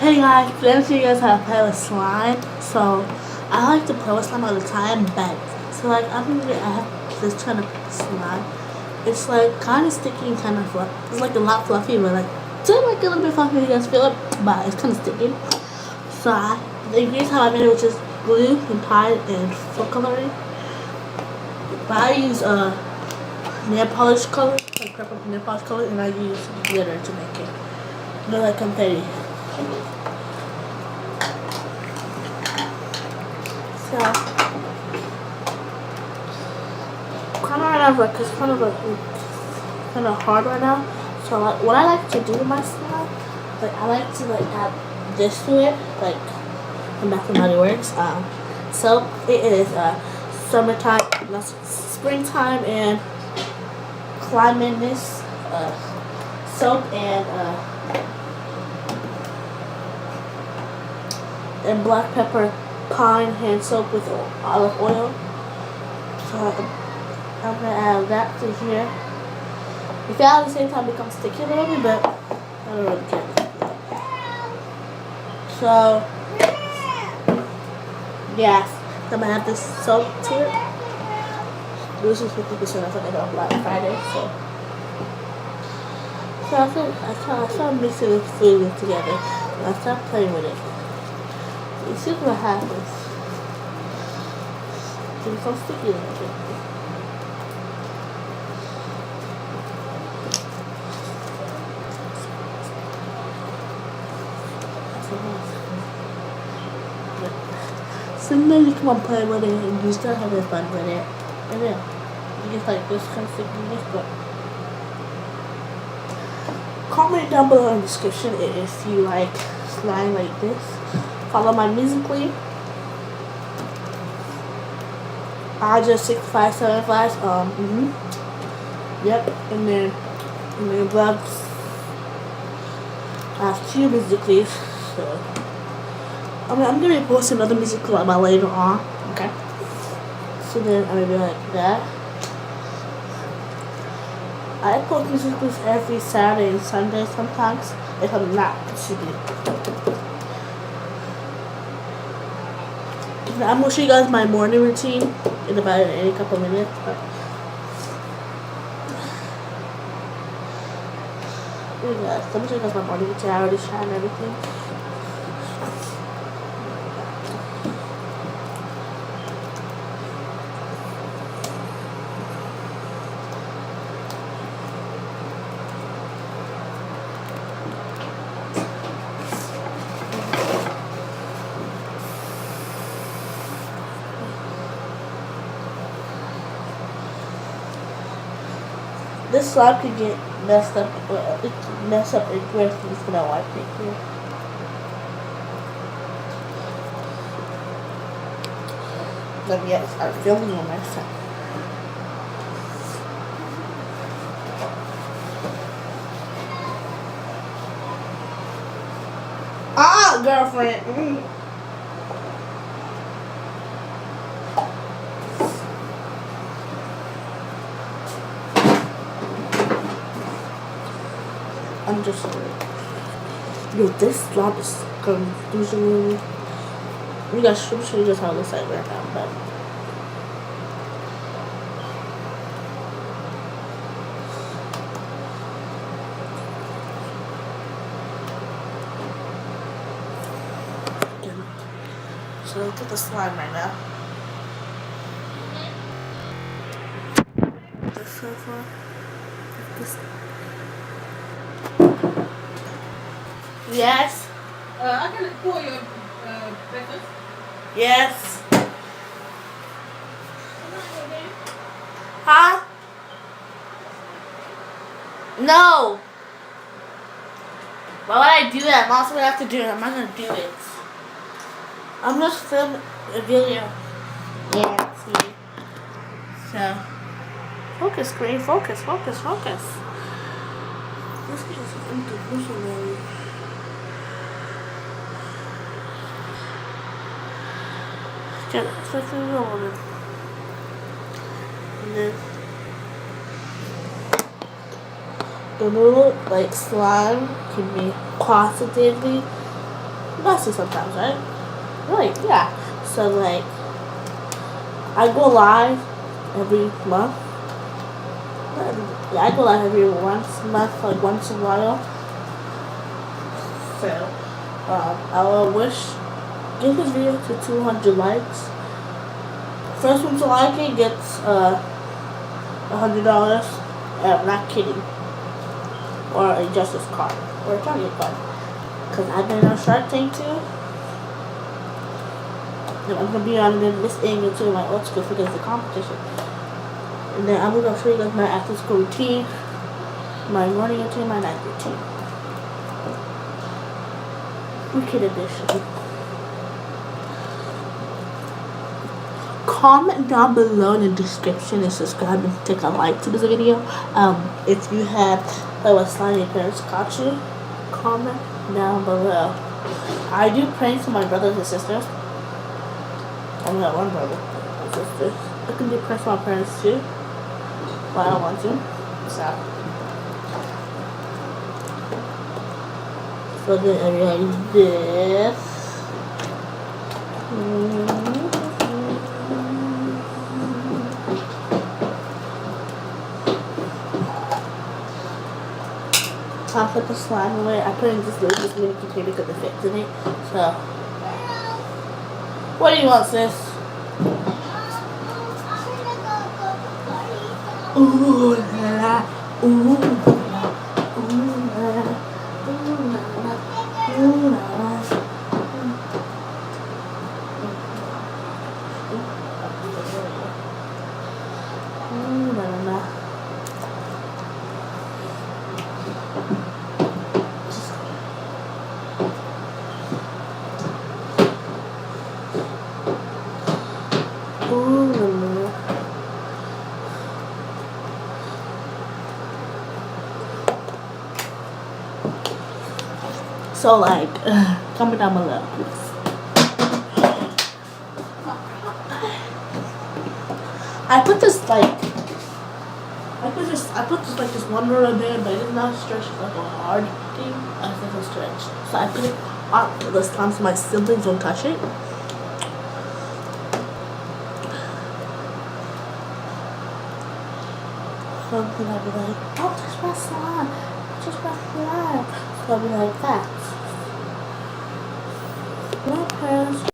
Hey guys, today I'm showing you guys how to play with slime. So I like to play with slime all the time, but so like I have this kind of slime. It's like kind of sticky and kind of fluffy. It's like a lot fluffy, but like it's like a little bit fluffy. You guys feel it, but it's kind of sticky. So the ingredients how I made it, which is glue and Tide and food coloring. But I use nail polish color, like purple nail polish color, and I use glitter to make it. They're like confetti. So, kind of right now, like it's kind of hard right now. So, like, what I like to do with my slime, like I like to like add this to it, like, and that's how it works. So it is summertime, springtime, and climate soap and black pepper pine hand soap with olive oil. So I'm gonna add that to here. If you add at the same time, it becomes sticky a little bit, but I don't really care. So yes, I'm gonna add this soap to it. This is 50%. I thought I got on Black Friday, so I started mixing the food together. And I started playing with it. You see what happens. It's so sticky like it. Sometimes you come and play with it and you start having fun with it. And then you just like this kind of stickiness, but comment down below in the description if you like slime like this. Follow my musically. I just 6575. Yep, and then vlogs. I have 2 musically, so I'm gonna be posting another musical about later on. Okay. So then I'm gonna be like that. I post musicals every Saturday and Sunday sometimes if I'm not busy. I'm gonna show you guys my morning routine in about a couple minutes. But I'm gonna show you guys my morning routine. I already shot everything. This slime could get messed up. It can mess up if we're just gonna wipe it here. Let me start filming on next time. Ah, girlfriend. I'm just yo, this slime is confusing me. You guys should show you guys how it looks like right now, but so look at the slime right now. This so far. This. Yes. I can pour your breakfast. Yes. Huh? No. Why would I do that? I'm also gonna have to do it. I'm not gonna do it. I'm just filming a video. Yeah, see. So focus, screen, focus. This is inconditional. Just like a roller. And then the little like slime can be quantitatively messy sometimes, right? Right, yeah. So like I go live every month. Yeah, I go live every once a month, like once in a while. So I will give this video to 200 likes. First one to like it gets $100. I'm not kidding. Or a Justice card. Or a Target card. Because I've been on Shark Tank too. And I'm going to be on this angle too, my old school because the competition. And then I'm going to show you guys my after school routine, my morning routine, my night routine. Wicked edition. Comment down below in the description and subscribe and take a like to this video. If you have what slime your parents caught you, comment down below. I do pranks for my brothers and sisters. I only have one brother and sister. I can do pranks for my parents too, but I don't want to. So then I realize this. I'll put the slime away. I put in this mini container because it fits in it. So, what do you want, sis? Ooh la la, ooh la la, ooh la la, ooh la la, ooh la la. Ooh la la. So like, comment down below, please. I put this one roller there, but it's not stretched like a hard thing. I think it's stretched. So I put it on this time so my siblings don't touch it. So then I'll be like, don't touch my slime. Touch my slime. So I'll be like that.